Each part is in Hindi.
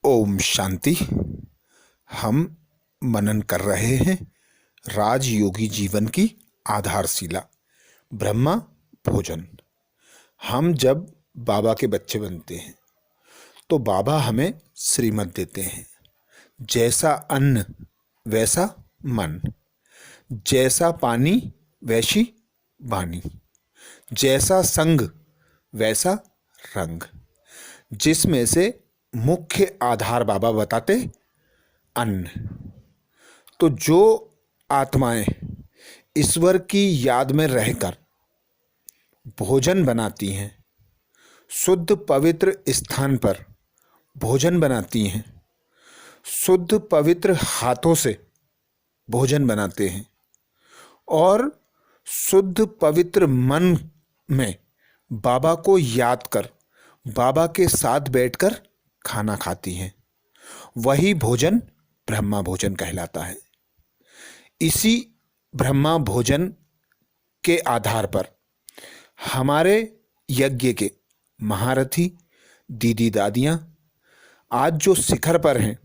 ओम शांति। हम मनन कर रहे हैं राजयोगी जीवन की आधारशिला ब्रह्मा भोजन। हम जब बाबा के बच्चे बनते हैं तो बाबा हमें श्रीमत देते हैं। जैसा अन्न वैसा मन, जैसा पानी वैसी वाणी, जैसा संग वैसा रंग। जिसमें से मुख्य आधार बाबा बताते अन्न। तो जो आत्माएं ईश्वर की याद में रहकर भोजन बनाती हैं, शुद्ध पवित्र स्थान पर भोजन बनाती हैं, शुद्ध पवित्र हाथों से भोजन बनाते हैं और शुद्ध पवित्र मन में बाबा को याद कर बाबा के साथ बैठकर खाना खाती हैं, वही भोजन ब्रह्मा भोजन कहलाता है। इसी ब्रह्मा भोजन के आधार पर हमारे यज्ञ के महारथी दीदी दादियाँ आज जो शिखर पर हैं,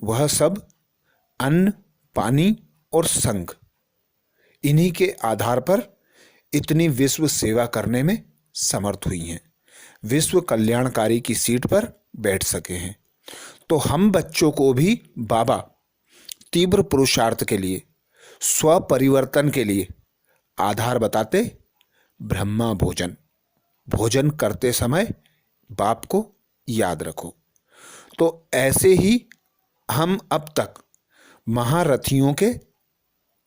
वह सब अन्न, पानी और संग, इन्हीं के आधार पर इतनी विश्व सेवा करने में समर्थ हुई हैं, विश्व कल्याणकारी की सीट पर बैठ सके हैं। तो हम बच्चों को भी बाबा तीव्र पुरुषार्थ के लिए, स्व परिवर्तन के लिए आधार बताते ब्रह्मा भोजन। भोजन करते समय बाप को याद रखो। तो ऐसे ही हम अब तक महारथियों के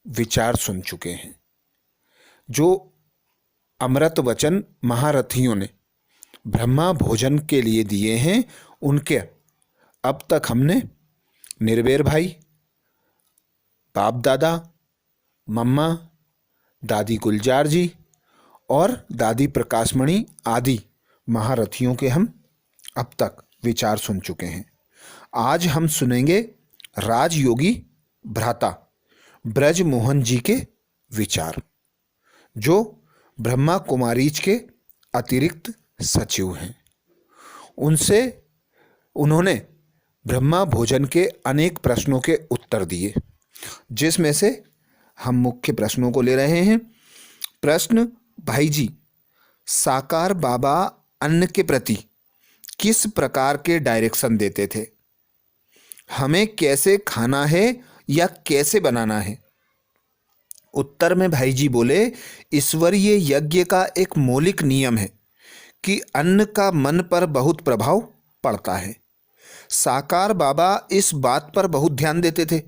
विचार सुन चुके हैं। जो अमृत वचन महारथियों ने ब्रह्मा भोजन के लिए दिए हैं, उनके अब तक हमने निर्वैर भाई, बाप दादा, मम्मा, दादी गुलजार जी और दादी प्रकाशमणि आदि महारथियों के हम अब तक विचार सुन चुके हैं। आज हम सुनेंगे राजयोगी भ्राता ब्रज मोहन जी के विचार, जो ब्रह्मा कुमारीज के अतिरिक्त सचिव हैं। उन्होंने ब्रह्मा भोजन के अनेक प्रश्नों के उत्तर दिए, जिसमें से हम मुख्य प्रश्नों को ले रहे हैं। प्रश्न: भाई जी, साकार बाबा अन्न के प्रति किस प्रकार के डायरेक्शन देते थे? हमें कैसे खाना है या कैसे बनाना है? उत्तर में भाई जी बोले, ईश्वरीय यज्ञ का एक मौलिक नियम है कि अन्न का मन पर बहुत प्रभाव पड़ता है। साकार बाबा इस बात पर बहुत ध्यान देते थे,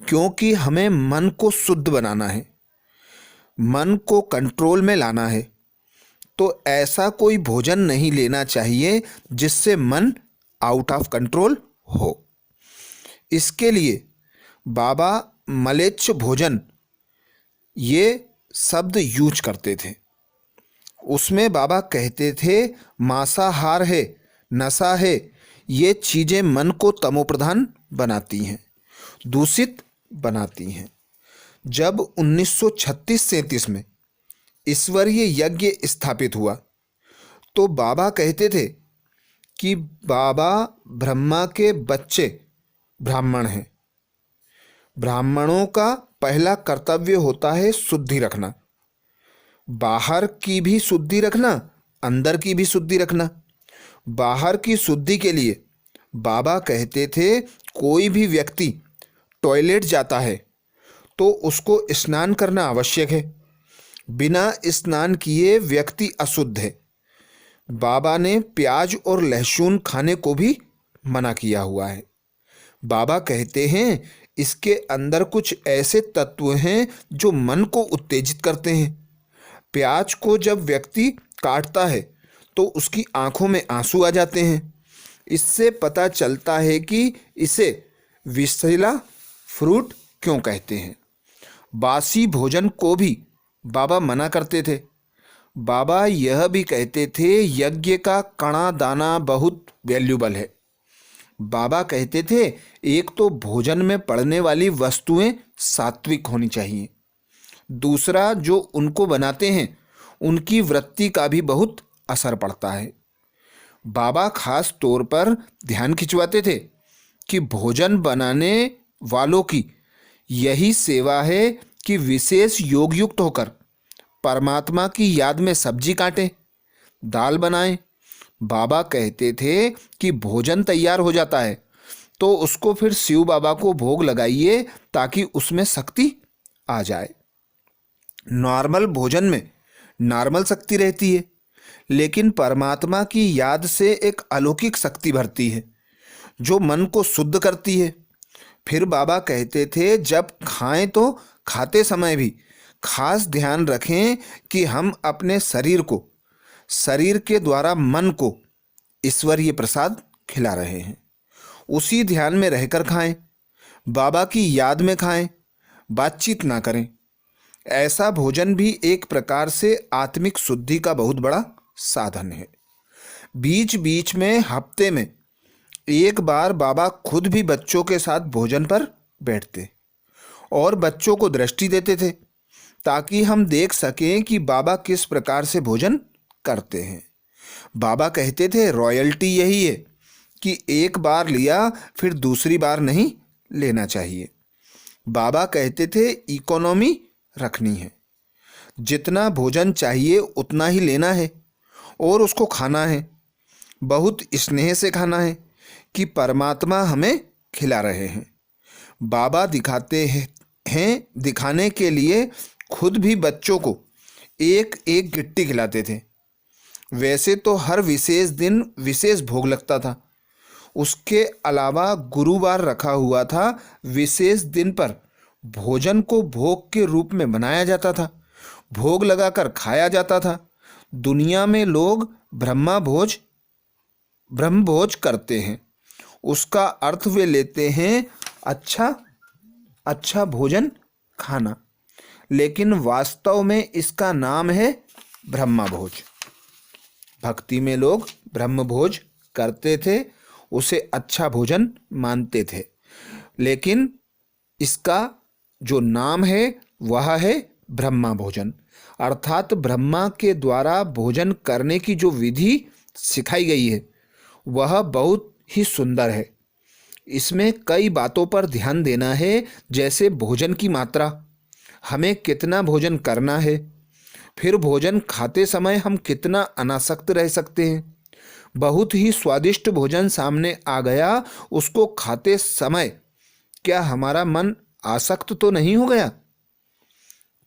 क्योंकि हमें मन को शुद्ध बनाना है, मन को कंट्रोल में लाना है। तो ऐसा कोई भोजन नहीं लेना चाहिए जिससे मन आउट ऑफ कंट्रोल हो। इसके लिए बाबा मलेच्छ भोजन ये शब्द यूज करते थे। उसमें बाबा कहते थे, मांसाहार है, नशा है, ये चीज़ें मन को तमोप्रधान बनाती हैं, दूषित बनाती हैं। जब 1936-37 में ईश्वरीय यज्ञ स्थापित हुआ तो बाबा कहते थे कि बाबा ब्रह्मा के बच्चे ब्राह्मण हैं। ब्राह्मणों का पहला कर्तव्य होता है शुद्धि रखना, बाहर की भी शुद्धि रखना, अंदर की भी शुद्धि रखना। बाहर की शुद्धि के लिए बाबा कहते थे, कोई भी व्यक्ति टॉयलेट जाता है तो उसको स्नान करना आवश्यक है। बिना स्नान किए व्यक्ति अशुद्ध है। बाबा ने प्याज और लहसुन खाने को भी मना किया हुआ है। बाबा कहते हैं, इसके अंदर कुछ ऐसे तत्व हैं जो मन को उत्तेजित करते हैं। प्याज को जब व्यक्ति काटता है तो उसकी आंखों में आंसू आ जाते हैं। इससे पता चलता है कि इसे विषैला फ्रूट क्यों कहते हैं। बासी भोजन को भी बाबा मना करते थे। बाबा यह भी कहते थे, यज्ञ का कणा दाना बहुत वैल्यूबल है। बाबा कहते थे, एक तो भोजन में पड़ने वाली वस्तुएं सात्विक होनी चाहिए, दूसरा जो उनको बनाते हैं उनकी वृत्ति का भी बहुत असर पड़ता है। बाबा खास तौर पर ध्यान खिंचवाते थे कि भोजन बनाने वालों की यही सेवा है कि विशेष योग युक्त होकर परमात्मा की याद में सब्जी काटें, दाल बनाएं। बाबा कहते थे कि भोजन तैयार हो जाता है तो उसको फिर शिव बाबा को भोग लगाइए ताकि उसमें शक्ति आ जाए। नॉर्मल भोजन में नॉर्मल शक्ति रहती है, लेकिन परमात्मा की याद से एक अलौकिक शक्ति भरती है जो मन को शुद्ध करती है। फिर बाबा कहते थे जब खाएं तो खाते समय भी खास ध्यान रखें कि हम अपने शरीर के द्वारा मन को ईश्वरीय प्रसाद खिला रहे हैं। उसी ध्यान में रहकर खाएं, बाबा की याद में खाएं, बातचीत ना करें। ऐसा भोजन भी एक प्रकार से आत्मिक शुद्धि का बहुत बड़ा साधन है। बीच बीच में हफ्ते में एक बार बाबा खुद भी बच्चों के साथ भोजन पर बैठते और बच्चों को दृष्टि देते थे ताकि हम देख सकें कि बाबा किस प्रकार से भोजन करते हैं। बाबा कहते थे रॉयल्टी यही है कि एक बार लिया फिर दूसरी बार नहीं लेना चाहिए। बाबा कहते थे इकोनॉमी रखनी है, जितना भोजन चाहिए उतना ही लेना है और उसको खाना है, बहुत स्नेह से खाना है कि परमात्मा हमें खिला रहे हैं। बाबा दिखाने के लिए खुद भी बच्चों को एक एक गिट्टी खिलाते थे। वैसे तो हर विशेष दिन विशेष भोग लगता था, उसके अलावा गुरुवार रखा हुआ था। विशेष दिन पर भोजन को भोग के रूप में बनाया जाता था, भोग लगाकर खाया जाता था। दुनिया में लोग ब्रह्मभोज करते हैं, उसका अर्थ वे लेते हैं अच्छा भोजन खाना, लेकिन वास्तव में इसका नाम है ब्रह्मभोज। भक्ति में लोग ब्रह्मभोज करते थे, उसे अच्छा भोजन मानते थे, लेकिन इसका जो नाम है वह है ब्रह्मा भोजन। अर्थात ब्रह्मा के द्वारा भोजन करने की जो विधि सिखाई गई है वह बहुत ही सुंदर है। इसमें कई बातों पर ध्यान देना है, जैसे भोजन की मात्रा, हमें कितना भोजन करना है, फिर भोजन खाते समय हम कितना अनासक्त रह सकते हैं। बहुत ही स्वादिष्ट भोजन सामने आ गया, उसको खाते समय क्या हमारा मन आसक्त तो नहीं हो गया?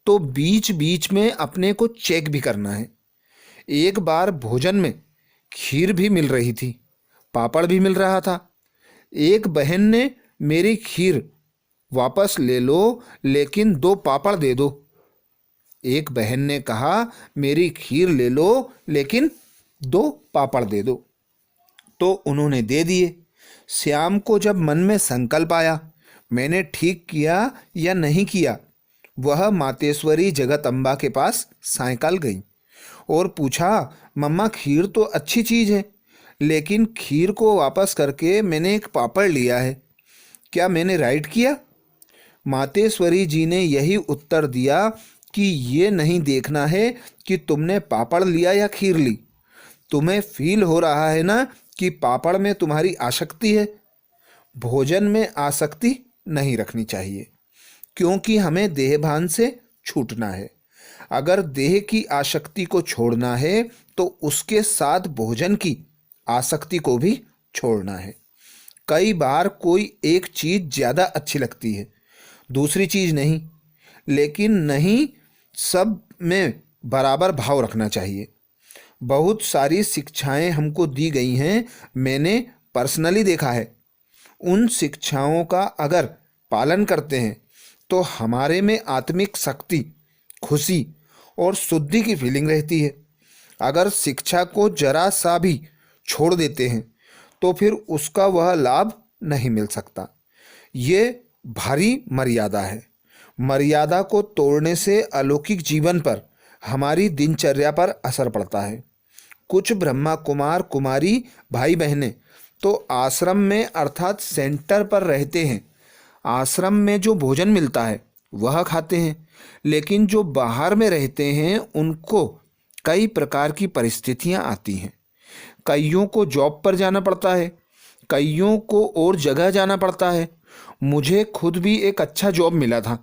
तो बीच बीच में अपने को चेक भी करना है। एक बार भोजन में खीर भी मिल रही थी, पापड़ भी मिल रहा था। एक बहन ने मेरी खीर वापस ले लो, लेकिन 2 पापड़ दे दो। एक बहन ने कहा मेरी खीर ले लो, लेकिन 2 पापड़ दे दो। तो उन्होंने दे दिए। श्याम को जब मन में संकल्प आया मैंने ठीक किया या नहीं किया, वह मातेश्वरी जगदम्बा के पास सायकल गई और पूछा मम्मा खीर तो अच्छी चीज़ है, लेकिन खीर को वापस करके मैंने एक पापड़ लिया है, क्या मैंने राइट किया? मातेश्वरी जी ने यही उत्तर दिया कि ये नहीं देखना है कि तुमने पापड़ लिया या खीर ली, तुम्हें फील हो रहा है ना कि पापड़ में तुम्हारी आसक्ति है। भोजन में आसक्ति नहीं रखनी चाहिए, क्योंकि हमें देहभान से छूटना है। अगर देह की आसक्ति को छोड़ना है तो उसके साथ भोजन की आसक्ति को भी छोड़ना है। कई बार कोई एक चीज़ ज़्यादा अच्छी लगती है, दूसरी चीज़ नहीं, लेकिन नहीं सब में बराबर भाव रखना चाहिए। बहुत सारी शिक्षाएं हमको दी गई हैं, मैंने पर्सनली देखा है। उन शिक्षाओं का अगर पालन करते हैं तो हमारे में आत्मिक शक्ति, खुशी और शुद्धि की फीलिंग रहती है। अगर शिक्षा को जरा सा भी छोड़ देते हैं तो फिर उसका वह लाभ नहीं मिल सकता। ये भारी मर्यादा है। मर्यादा को तोड़ने से अलौकिक जीवन पर, हमारी दिनचर्या पर असर पड़ता है। कुछ ब्रह्मा कुमार कुमारी भाई बहनें तो आश्रम में अर्थात सेंटर पर रहते हैं, आश्रम में जो भोजन मिलता है वह खाते हैं, लेकिन जो बाहर में रहते हैं उनको कई प्रकार की परिस्थितियां आती हैं। कईयों को जॉब पर जाना पड़ता है, कईयों को और जगह जाना पड़ता है। मुझे खुद भी एक अच्छा जॉब मिला था।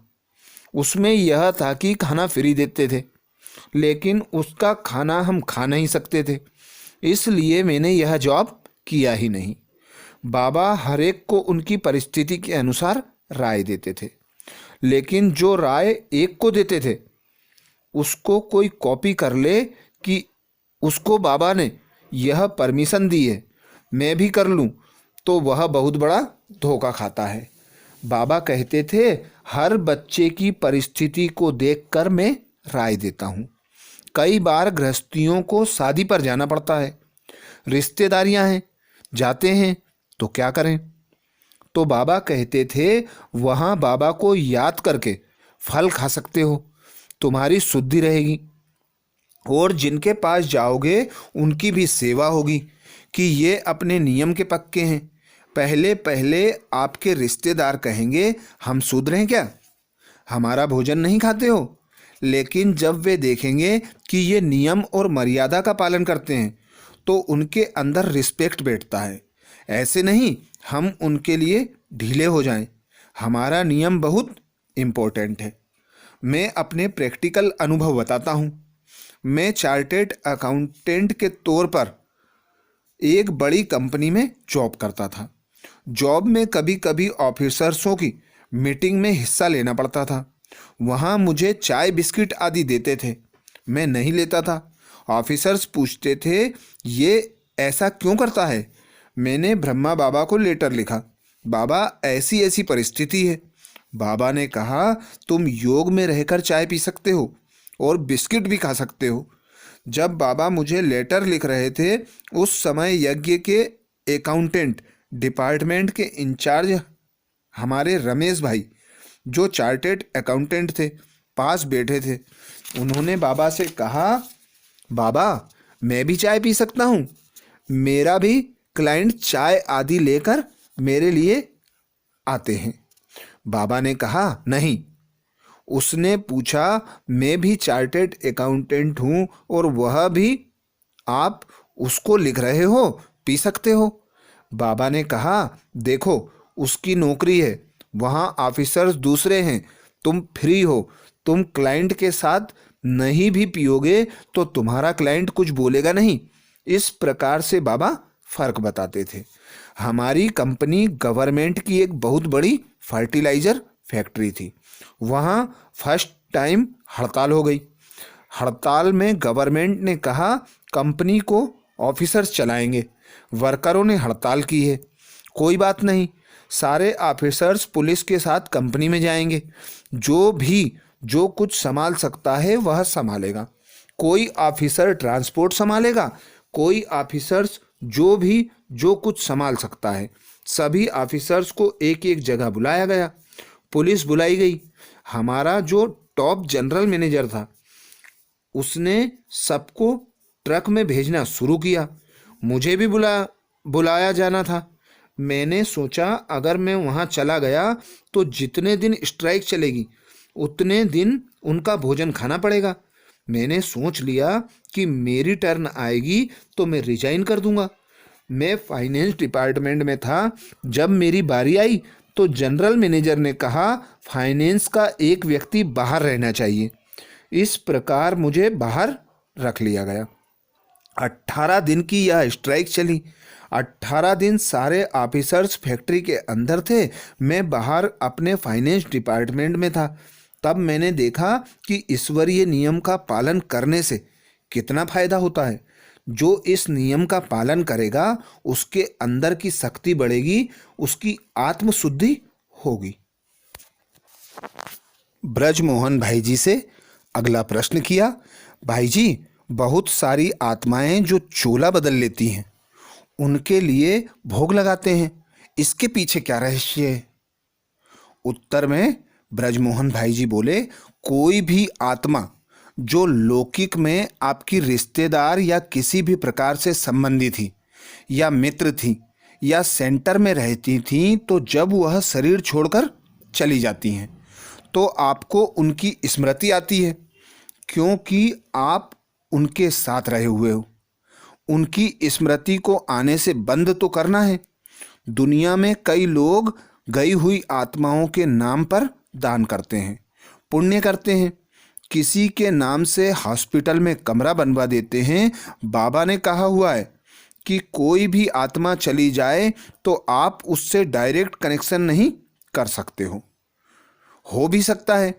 उसमें यह था कि खाना फ्री देते थे, लेकिन उसका खाना हम खा नहीं सकते थे, इसलिए मैंने यह जॉब किया ही नहीं। बाबा हर एक को उनकी परिस्थिति के अनुसार राय देते थे, लेकिन जो राय एक को देते थे उसको कोई कॉपी कर ले कि उसको बाबा ने यह परमिशन दी है, मैं भी कर लूं, तो वह बहुत बड़ा धोखा खाता है। बाबा कहते थे, हर बच्चे की परिस्थिति को देखकर मैं राय देता हूँ। कई बार गृहस्थियों को शादी पर जाना पड़ता है, रिश्तेदारियां हैं, जाते हैं, तो क्या करें? तो बाबा कहते थे, वहाँ बाबा को याद करके फल खा सकते हो, तुम्हारी शुद्धि रहेगी, और जिनके पास जाओगे उनकी भी सेवा होगी कि ये अपने नियम के पक्के हैं। पहले पहले आपके रिश्तेदार कहेंगे, हम शुद्ध हैं क्या, हमारा भोजन नहीं खाते हो? लेकिन जब वे देखेंगे कि ये नियम और मर्यादा का पालन करते हैं तो उनके अंदर रिस्पेक्ट बैठता है। ऐसे नहीं हम उनके लिए ढीले हो जाएं। हमारा नियम बहुत इम्पोर्टेंट है। मैं अपने प्रैक्टिकल अनुभव बताता हूँ। मैं चार्टेड अकाउंटेंट के तौर पर एक बड़ी कंपनी में जॉब करता था। जॉब में कभी कभी ऑफिसर्सों की मीटिंग में हिस्सा लेना पड़ता था। वहाँ मुझे चाय बिस्किट आदि देते थे, मैं नहीं लेता था। ऑफिसर्स पूछते थे, ये ऐसा क्यों करता है? मैंने ब्रह्मा बाबा को लेटर लिखा, बाबा ऐसी ऐसी परिस्थिति है। बाबा ने कहा, तुम योग में रहकर चाय पी सकते हो और बिस्किट भी खा सकते हो। जब बाबा मुझे लेटर लिख रहे थे उस समय यज्ञ के अकाउंटेंट डिपार्टमेंट के इंचार्ज हमारे रमेश भाई, जो चार्टेड अकाउंटेंट थे, पास बैठे थे। उन्होंने बाबा से कहा, बाबा मैं भी चाय पी सकता हूँ? मेरा भी क्लाइंट चाय आदि लेकर मेरे लिए आते हैं। बाबा ने कहा, नहीं। उसने पूछा, मैं भी चार्टेड अकाउंटेंट हूँ और वह भी, आप उसको लिख रहे हो, पी सकते हो? बाबा ने कहा, देखो उसकी नौकरी है, वहाँ ऑफिसर्स दूसरे हैं, तुम फ्री हो, तुम क्लाइंट के साथ नहीं भी पियोगे तो तुम्हारा क्लाइंट कुछ बोलेगा नहीं। इस प्रकार से बाबा फर्क बताते थे। हमारी कंपनी गवर्नमेंट की एक बहुत बड़ी फर्टिलाइजर फैक्ट्री थी। वहाँ फर्स्ट टाइम हड़ताल हो गई। हड़ताल में गवर्नमेंट ने कहा, कंपनी को ऑफिसर्स चलाएंगे। वर्करों ने हड़ताल की है। कोई बात नहीं, सारे ऑफिसर्स पुलिस के साथ कंपनी में जाएंगे। जो कुछ संभाल सकता है वह संभालेगा। कोई ऑफिसर ट्रांसपोर्ट संभालेगा, कोई ऑफिसर्स जो कुछ संभाल सकता है। सभी ऑफिसर्स को एक एक जगह बुलाया गया। पुलिस बुलाई गई। हमारा जो टॉप जनरल मैनेजर था उसने सबको ट्रक में भेजना शुरू किया। मुझे भी बुलाया जाना था। मैंने सोचा, अगर मैं वहाँ चला गया तो जितने दिन स्ट्राइक चलेगी उतने दिन उनका भोजन खाना पड़ेगा। मैंने सोच लिया कि मेरी टर्न आएगी तो मैं रिजाइन कर दूंगा। मैं फाइनेंस डिपार्टमेंट में था। जब मेरी बारी आई तो जनरल मैनेजर ने कहा, फाइनेंस का एक व्यक्ति बाहर रहना चाहिए। इस प्रकार मुझे बाहर रख लिया गया। 18 दिन की यह स्ट्राइक चली। 18 दिन सारे ऑफिसर्स फैक्ट्री के अंदर थे, मैं बाहर अपने फाइनेंस डिपार्टमेंट में था। तब मैंने देखा कि ईश्वरीय नियम का पालन करने से कितना फायदा होता है। जो इस नियम का पालन करेगा उसके अंदर की शक्ति बढ़ेगी, उसकी आत्मशुद्धि होगी। ब्रजमोहन भाई जी से अगला प्रश्न किया, भाई जी, बहुत सारी आत्माएं जो चोला बदल लेती हैं उनके लिए भोग लगाते हैं, इसके पीछे क्या रहस्य है? उत्तर में ब्रजमोहन भाई जी बोले, कोई भी आत्मा जो लौकिक में आपकी रिश्तेदार या किसी भी प्रकार से संबंधी थी या मित्र थी या सेंटर में रहती थी, तो जब वह शरीर छोड़कर चली जाती हैं तो आपको उनकी स्मृति आती है, क्योंकि आप उनके साथ रहे हुए हो। उनकी स्मृति को आने से बंद तो करना है। दुनिया में कई लोग गई हुई आत्माओं के नाम पर दान करते हैं, पुण्य करते हैं, किसी के नाम से हॉस्पिटल में कमरा बनवा देते हैं। बाबा ने कहा हुआ है कि कोई भी आत्मा चली जाए तो आप उससे डायरेक्ट कनेक्शन नहीं कर सकते हो भी सकता है।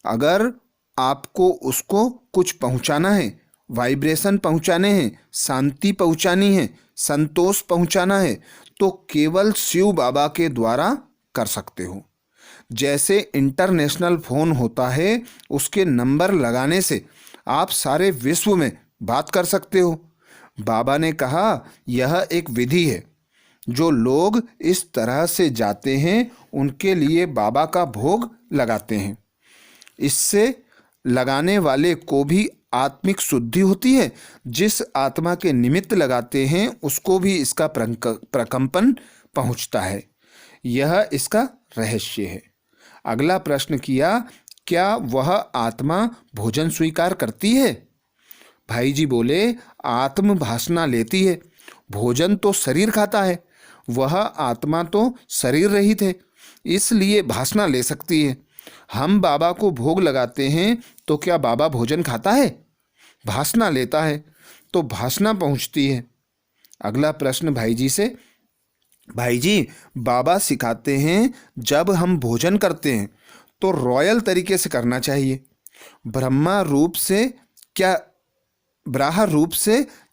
अगर आपको उसको कुछ पहुंचाना है, वाइब्रेशन पहुंचाने हैं, शांति पहुंचानी है, संतोष पहुंचाना है, तो केवल शिव बाबा के द्वारा कर सकते हो। जैसे इंटरनेशनल फ़ोन होता है, उसके नंबर लगाने से आप सारे विश्व में बात कर सकते हो। बाबा ने कहा यह एक विधि है। जो लोग इस तरह से जाते हैं उनके लिए बाबा का भोग लगाते हैं। इससे लगाने वाले को भी आत्मिक शुद्धि होती है। जिस आत्मा के निमित्त लगाते हैं उसको भी इसका प्रकंपन पहुंचता है। यह इसका रहस्य है। अगला प्रश्न किया, क्या वह आत्मा भोजन स्वीकार करती है? भाई जी बोले, आत्म भासना लेती है, भोजन तो शरीर खाता है, वह आत्मा तो शरीर रहित है, इसलिए भासना ले सकती है। हम बाबा को भोग लगाते हैं तो क्या बाबा भोजन खाता है? भासना लेता है तो भासना पहुंचती है। अगला प्रश्न भाई जी से, भाई जी बाबा सिखाते हैं जब हम भोजन करते हैं तो रॉयल तरीके से करना चाहिए। ब्राह्मण रूप से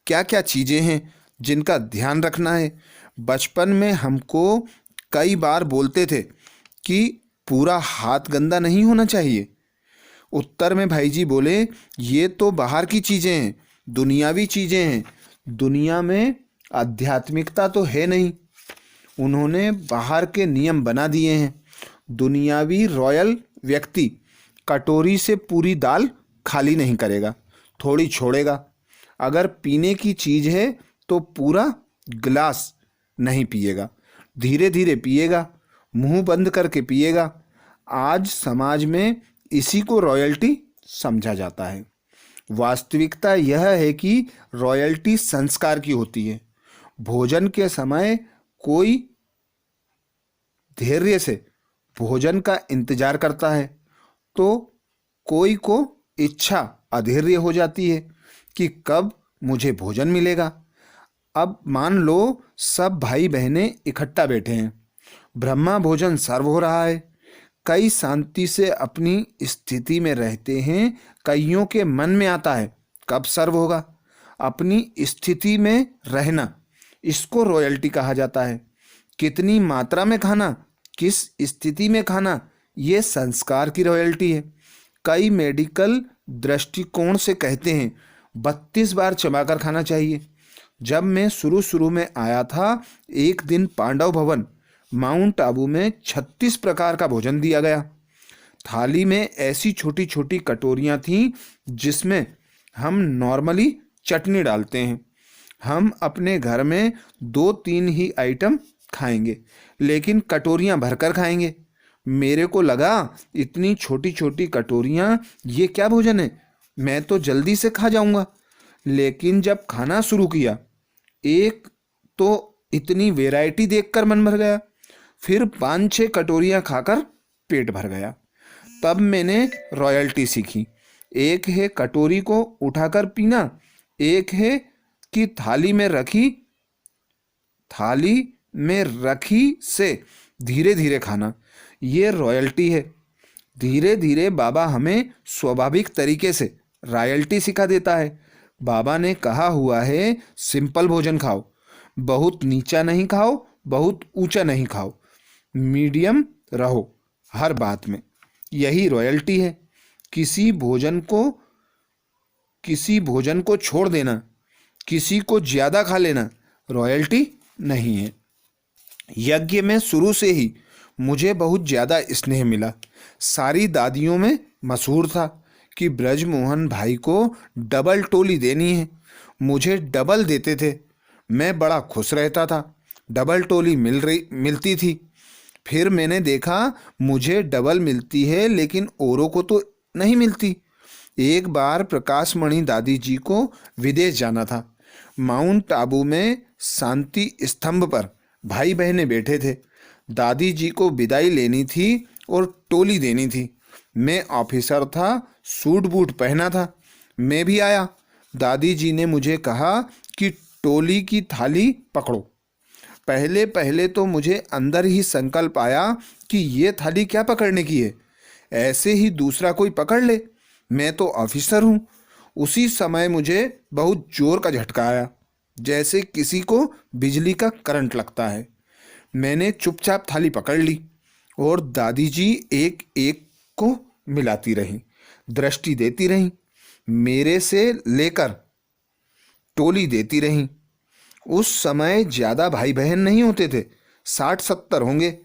क्या क्या चीज़ें हैं जिनका ध्यान रखना है? बचपन में हमको कई बार बोलते थे कि पूरा हाथ गंदा नहीं होना चाहिए। उत्तर में भाई जी बोले, ये तो बाहर की चीज़ें हैं, दुनियावी चीज़ें हैं, दुनिया में आध्यात्मिकता तो है नहीं। उन्होंने बाहर के नियम बना दिए हैं। दुनियावी रॉयल व्यक्ति कटोरी से पूरी दाल खाली नहीं करेगा, थोड़ी छोड़ेगा। अगर पीने की चीज़ है तो पूरा गिलास नहीं पिएगा, धीरे धीरे पिएगा, मुंह बंद करके पिएगा। आज समाज में इसी को रॉयल्टी समझा जाता है। वास्तविकता यह है कि रॉयल्टी संस्कार की होती है। भोजन के समय कोई धैर्य से भोजन का इंतजार करता है तो कोई को इच्छा अधैर्य हो जाती है कि कब मुझे भोजन मिलेगा। अब मान लो सब भाई बहनें इकट्ठा बैठे हैं, ब्रह्मा भोजन सर्व हो रहा है। कई शांति से अपनी स्थिति में रहते हैं। कईयों के मन में आता है कब सर्व होगा। अपनी स्थिति में रहना, इसको रॉयल्टी कहा जाता है। कितनी मात्रा में खाना, किस स्थिति में खाना, ये संस्कार की रॉयल्टी है। कई मेडिकल दृष्टिकोण से कहते हैं 32 बार चबाकर खाना चाहिए। जब मैं शुरू में आया था, एक दिन पांडव भवन माउंट आबू में 36 प्रकार का भोजन दिया गया। थाली में ऐसी छोटी छोटी कटोरियाँ थीं जिसमें हम नॉर्मली चटनी डालते हैं। हम अपने घर में 2-3 ही आइटम खाएंगे, लेकिन कटोरियाँ भरकर खाएंगे। मेरे को लगा इतनी छोटी छोटी कटोरियाँ, ये क्या भोजन है, मैं तो जल्दी से खा जाऊंगा। लेकिन जब खाना शुरू किया, एक तो इतनी वैरायटी देखकर मन भर गया, फिर 5-6 कटोरियाँ खाकर पेट भर गया। तब मैंने रॉयल्टी सीखी। एक है कटोरी को उठाकर पीना, एक है कि थाली में रखी से धीरे धीरे खाना, ये रॉयल्टी है। धीरे धीरे बाबा हमें स्वाभाविक तरीके से रॉयल्टी सिखा देता है। बाबा ने कहा हुआ है सिंपल भोजन खाओ, बहुत नीचा नहीं खाओ, बहुत ऊंचा नहीं खाओ, मीडियम रहो हर बात में। यही रॉयल्टी है। किसी भोजन को छोड़ देना, किसी को ज़्यादा खा लेना रॉयल्टी नहीं है। यज्ञ में शुरू से ही मुझे बहुत ज़्यादा स्नेह मिला। सारी दादियों में मशहूर था कि ब्रजमोहन भाई को डबल टोली देनी है। मुझे डबल देते थे, मैं बड़ा खुश रहता था। डबल टोली मिलती थी। फिर मैंने देखा मुझे डबल मिलती है लेकिन औरों को तो नहीं मिलती। एक बार प्रकाश मणि दादी जी को विदेश जाना था। माउंट आबू में शांति स्तंभ पर भाई बहनें बैठे थे। दादी जी को विदाई लेनी थी और टोली देनी थी। मैं ऑफिसर था, सूट बूट पहना था। मैं भी आया। दादी जी ने मुझे कहा कि टोली की थाली पकड़ो। पहले पहले तो मुझे अंदर ही संकल्प आया कि ये थाली क्या पकड़ने की है, ऐसे ही दूसरा कोई पकड़ ले, मैं तो ऑफिसर हूँ। उसी समय मुझे बहुत जोर का झटका आया, जैसे किसी को बिजली का करंट लगता है। मैंने चुपचाप थाली पकड़ ली और दादी जी एक एक को मिलाती रहीं, दृष्टि देती रहीं, मेरे से लेकर टोली देती रहीं। उस समय ज़्यादा भाई बहन नहीं होते थे, 60-70 होंगे।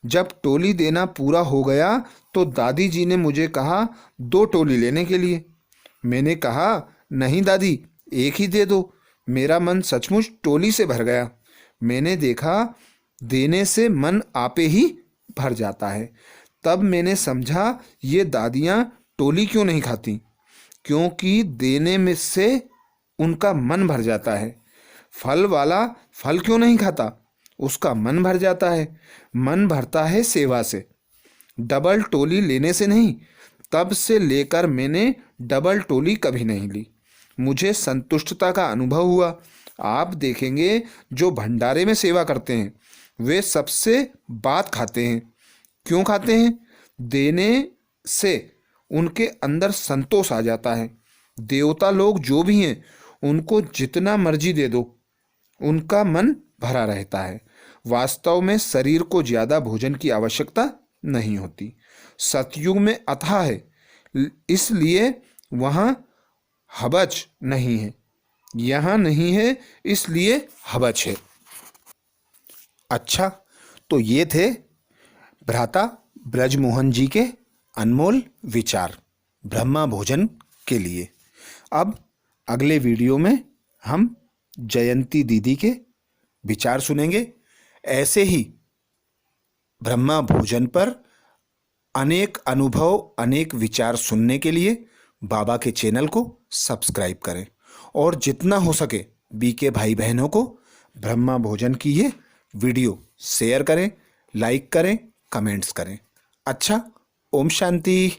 जब टोली देना पूरा हो गया तो दादी जी ने मुझे कहा 2 टोली लेने के लिए। मैंने कहा नहीं दादी, एक ही दे दो। मेरा मन सचमुच टोली से भर गया। मैंने देखा देने से मन आपे ही भर जाता है। तब मैंने समझा ये दादियाँ टोली क्यों नहीं खाती, क्योंकि देने में से उनका मन भर जाता है। फल वाला फल क्यों नहीं खाता, उसका मन भर जाता है। मन भरता है सेवा से, डबल टोली लेने से नहीं। तब से लेकर मैंने डबल टोली कभी नहीं ली। मुझे संतुष्टता का अनुभव हुआ। आप देखेंगे जो भंडारे में सेवा करते हैं वे सबसे बात खाते हैं। क्यों खाते हैं? देने से उनके अंदर संतोष आ जाता है। देवता लोग जो भी हैं उनको जितना मर्जी दे दो, उनका मन भरा रहता है। वास्तव में शरीर को ज़्यादा भोजन की आवश्यकता नहीं होती। सतयुग में अथाह है, इसलिए वहाँ हबच नहीं है। यहाँ नहीं है, इसलिए हबच है। अच्छा, तो ये थे भ्राता ब्रजमोहन जी के अनमोल विचार ब्रह्मा भोजन के लिए। अब अगले वीडियो में हम जयंती दीदी के विचार सुनेंगे। ऐसे ही ब्रह्मा भोजन पर अनेक अनुभव, अनेक विचार सुनने के लिए बाबा के चैनल को सब्सक्राइब करें और जितना हो सके बीके भाई बहनों को ब्रह्मा भोजन की ये वीडियो शेयर करें, लाइक करें, कमेंट्स करें। अच्छा, ओम शांति।